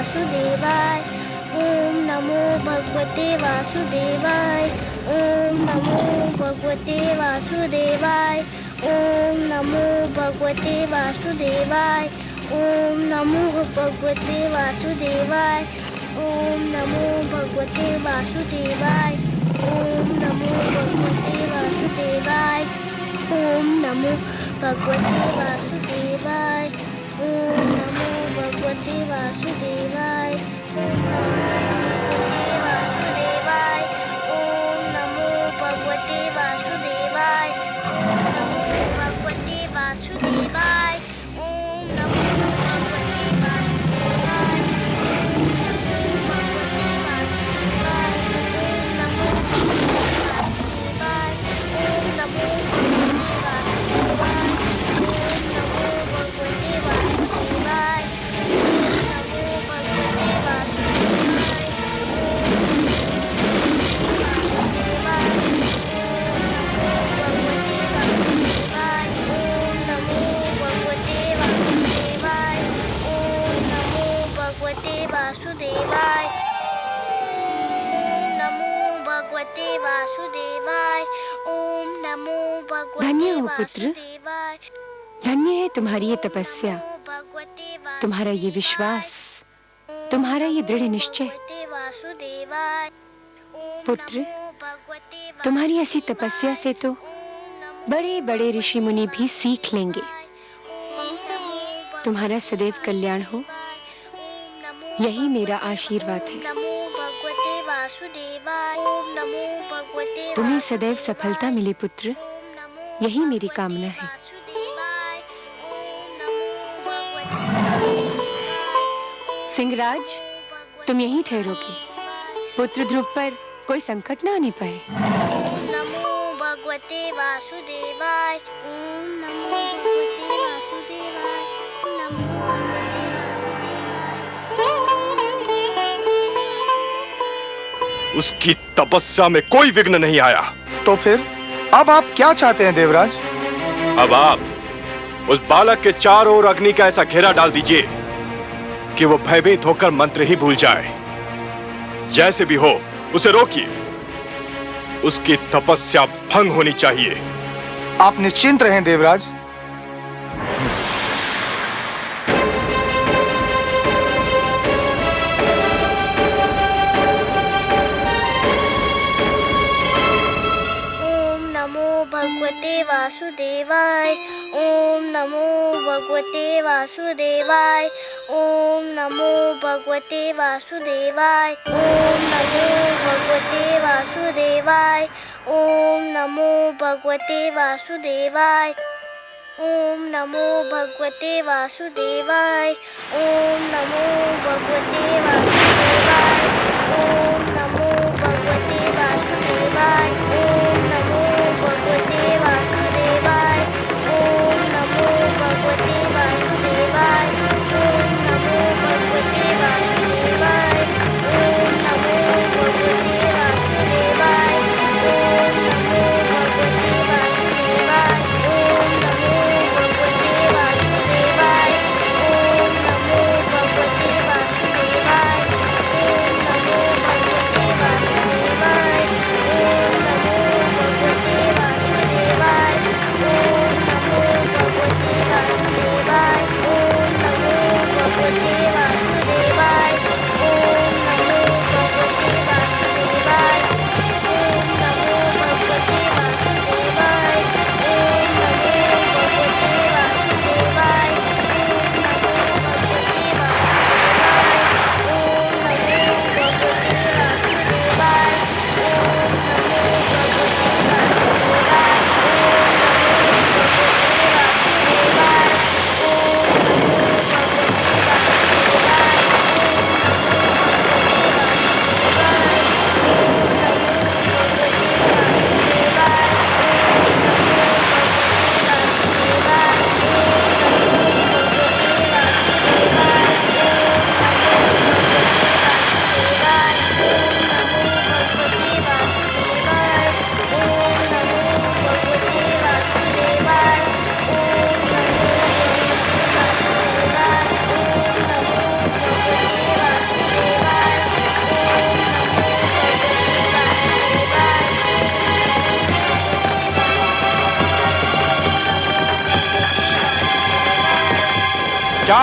वासुदेवाय। ओम नमो भगवते वासुदेवाय। ओम नमो भगवते वासुदेवाय। ओम नमो भगवते वासुदेवाय। ओम नमो भगवते वासुदेवाय। ओम नमो भगवते वासुदेवाय। ओम नमो भगवते वासुदेवाय। ओम नमो भगवते वासुदेवाय। ओम नमो भगवते वासुदेवाय। ओम नमो भगवते वासुदेवाय। ओम नमो भगवते वासुदेवाय। ओम नमो भगवते वासुदेवाय। ओम नमो भगवते वासुदेवाय। वासुदेवाय। ओम नमो भगवते वासुदेवाय। ओम नमो भगवते धन्य हो पुत्र, वासुदेवाय। धन्य है तुम्हारी ये तपस्या, तुम्हारा ये विश्वास, तुम्हारा ये दृढ़ निश्चय। पुत्र, तुम्हारी ऐसी तपस्या से तो बड़े बड़े ऋषि मुनि भी सीख लेंगे। तुम्हारा सदैव कल्याण हो, यही मेरा आशीर्वाद है। तुम्हें सदैव सफलता मिले पुत्र, यही मेरी कामना है। सिंहराज, तुम यहीं ठहरोगे, पुत्र ध्रुव पर कोई संकट न आने पाए। ओम नमो भगवते वासुदेवाय। ओम नमो भगवते वासुदेवाय। नमो भगवते वासुदेवाय। उसकी तपस्या में कोई विघ्न नहीं आया। तो फिर अब आप क्या चाहते हैं देवराज? अब आप उस बालक के चारों ओर अग्नि का ऐसा घेरा डाल दीजिए कि वो भयभीत होकर मंत्र ही भूल जाए। जैसे भी हो उसे रोकिए, उसकी तपस्या भंग होनी चाहिए। आप निश्चिंत रहें देवराज। ओम नमो भगवते वासुदेवाय। ओम नमो भगवते वासुदेवाय। ओम नमो भगवते वासुदेवाय। ओम नमो भगवते वासुदेवाय। ओम नमो भगवते वासुदेवाय। ओम नमो भगवते वासुदेवाय। ओम नमो भगवते वासुदेवाय। ओम नमो भगवते वासुदेवाय। ओम नमो भगवते वासुदेवाय। ओम नमो भगवते वासुदेवाय। ओम नमो भगवते वासुदेवाय। ओम नमो भगवते वासुदेवाय। ओम नमो भगवते वासुदेवाय। ओम नमो भगवते वासुदेवाय। ओम नमो भगवते वासुदेवाय।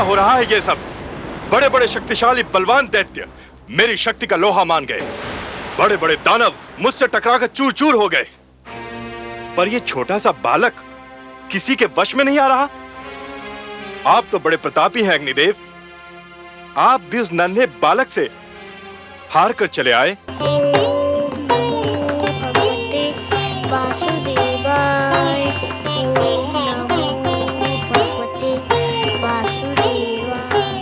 हो रहा है ये सब? बड़े बड़े शक्तिशाली बलवान दैत्य मेरी शक्ति का लोहा मान गए। बड़े बड़े दानव मुझसे टकराकर चूर चूर हो गए। पर ये छोटा सा बालक किसी के वश में नहीं आ रहा। आप तो बड़े प्रतापी हैं अग्निदेव, आप भी उस नन्हे बालक से हार कर चले आए। भगवते वासुदेवाय। ओम नमो भगवते वासुदेवाय।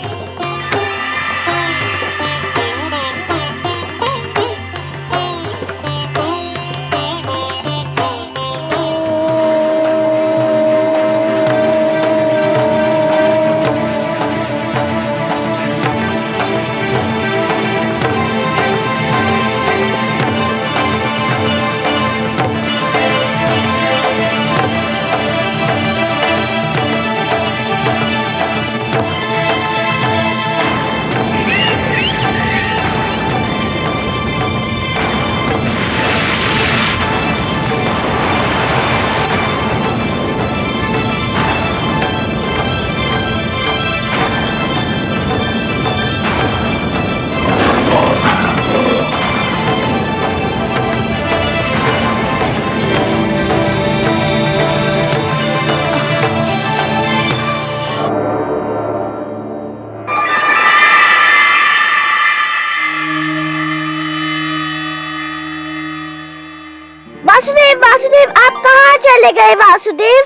वासुदेव, वासुदेव, आप कहाँ चले गए वासुदेव?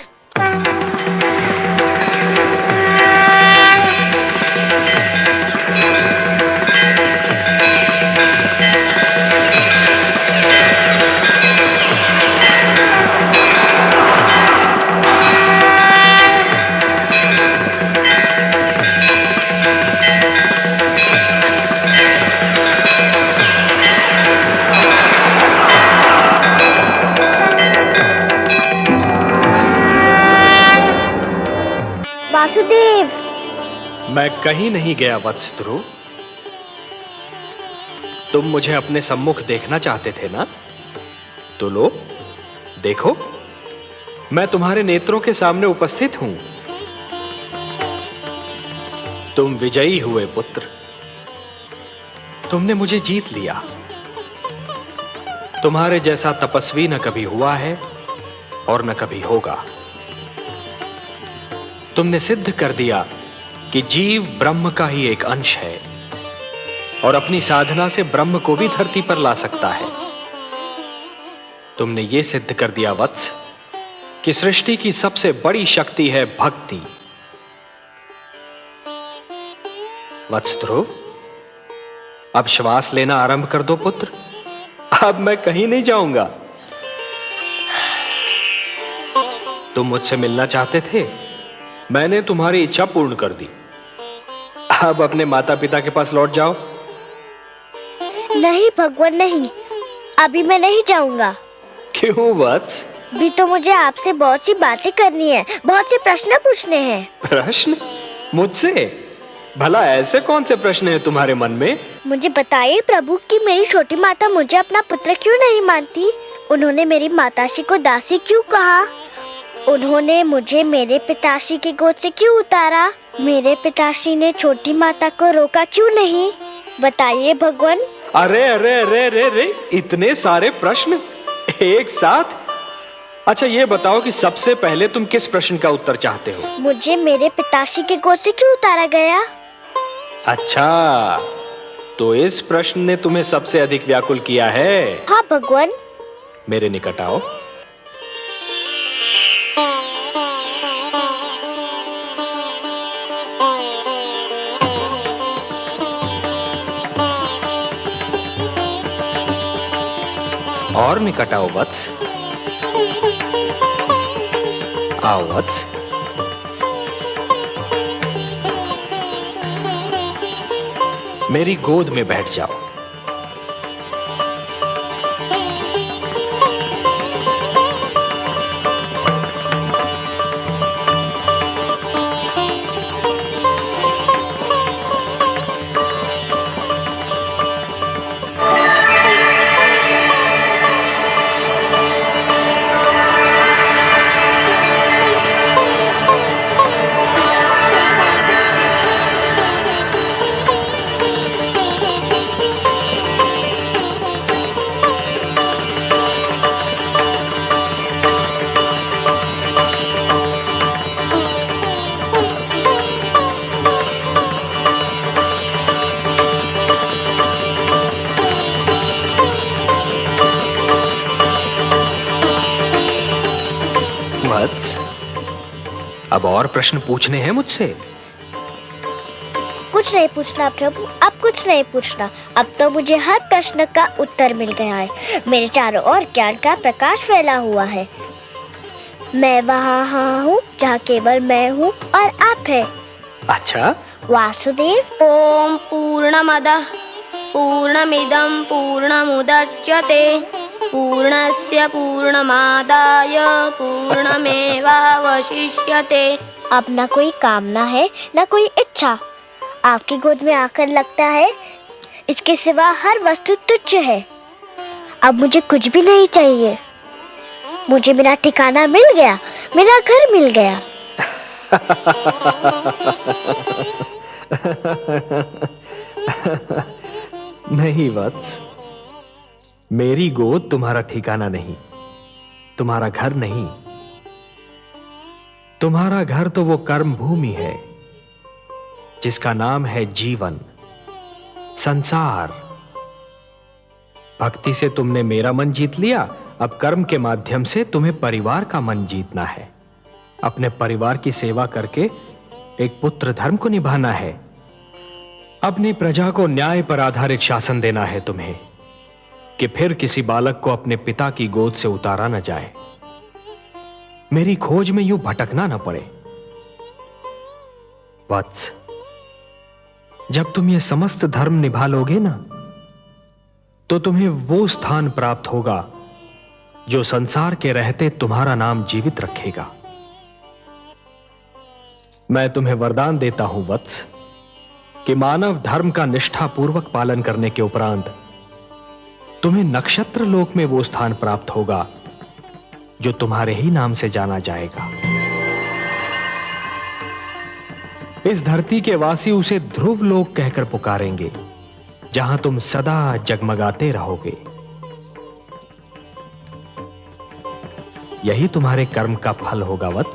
वासुदेव, मैं कहीं नहीं गया वत्स ध्रुव। तुम मुझे अपने सम्मुख देखना चाहते थे ना? तो लो, देखो, मैं तुम्हारे नेत्रों के सामने उपस्थित हूं। तुम विजयी हुए पुत्र। तुमने मुझे जीत लिया। तुम्हारे जैसा तपस्वी न कभी हुआ है और न कभी होगा। तुमने सिद्ध कर दिया कि जीव ब्रह्म का ही एक अंश है और अपनी साधना से ब्रह्म को भी धरती पर ला सकता है। तुमने यह सिद्ध कर दिया वत्स कि सृष्टि की सबसे बड़ी शक्ति है भक्ति। वत्स ध्रुव, अब श्वास लेना आरंभ कर दो पुत्र। अब मैं कहीं नहीं जाऊंगा। तुम मुझसे मिलना चाहते थे, मैंने तुम्हारी इच्छा पूर्ण कर दी। अब अपने माता पिता के पास लौट जाओ। नहीं भगवान, नहीं, अभी मैं नहीं जाऊंगा। क्यों वत्स? भी तो मुझे आपसे बहुत सी बातें करनी है, बहुत से प्रश्न पूछने हैं। प्रश्न? मुझसे? भला ऐसे कौन से प्रश्न हैं तुम्हारे मन में? मुझे बताइए प्रभु कि मेरी छोटी माता मुझे अपना पुत्र क्यों नहीं मानती? उन्होंने मेरी माताश्री को दासी क्यों कहा? उन्होंने मुझे मेरे पिताश्री की गोद से क्यों उतारा? मेरे पिताश्री ने छोटी माता को रोका क्यों नहीं? बताइए भगवान। अरे अरे अरे अरे अरे, इतने सारे प्रश्न एक साथ? अच्छा ये बताओ कि सबसे पहले तुम किस प्रश्न का उत्तर चाहते हो? मुझे मेरे पिताश्री की गोद से क्यों उतारा गया? अच्छा, तो इस प्रश्न ने तुम्हें सबसे अधिक व्याकुल किया है। हाँ भगवान। मेरे निकट आओ। और निकट आओ वत्स। आओ वत्स। मेरी गोद में बैठ जाओ। वत्स, अब और प्रश्न पूछने हैं मुझसे? कुछ नहीं पूछना प्रभु, अब कुछ नहीं पूछना। अब तो मुझे हर प्रश्न का उत्तर मिल गया है। मेरे चारों ओर ज्ञान का प्रकाश फैला हुआ है। मैं वहाँ हूँ जहाँ केवल मैं हूँ और आप है। अच्छा, वासुदेव। ओम पूर्णमदः पूर्णमिदं पूर्णमुदच्यते पूर्णस्य पूर्णमादाय पूर्णमेवावशिष्यते। अब ना कोई कामना है ना कोई इच्छा। आपकी गोद में आकर लगता है इसके सिवा हर वस्तु तुच्छ है। अब मुझे कुछ भी नहीं चाहिए। मुझे मेरा ठिकाना मिल गया, मेरा घर मिल गया। नहीं वत्स, मेरी गोद तुम्हारा ठिकाना नहीं, तुम्हारा घर नहीं। तुम्हारा घर तो वो कर्म भूमि है जिसका नाम है जीवन, संसार। भक्ति से तुमने मेरा मन जीत लिया, अब कर्म के माध्यम से तुम्हें परिवार का मन जीतना है। अपने परिवार की सेवा करके एक पुत्र धर्म को निभाना है। अपनी प्रजा को न्याय पर आधारित शासन देना है तुम्हें, कि फिर किसी बालक को अपने पिता की गोद से उतारा न जाए, मेरी खोज में यूं भटकना न पड़े। वत्स, जब तुम ये समस्त धर्म निभा लोगे ना, तो तुम्हें वो स्थान प्राप्त होगा जो संसार के रहते तुम्हारा नाम जीवित रखेगा। मैं तुम्हें वरदान देता हूं वत्स, कि मानव धर्म का निष्ठापूर्वक पालन करने के उपरांत तुम्हें नक्षत्र लोक में वो स्थान प्राप्त होगा जो तुम्हारे ही नाम से जाना जाएगा। इस धरती के वासी उसे ध्रुव लोक कहकर पुकारेंगे, जहां तुम सदा जगमगाते रहोगे। यही तुम्हारे कर्म का फल होगा वत्स।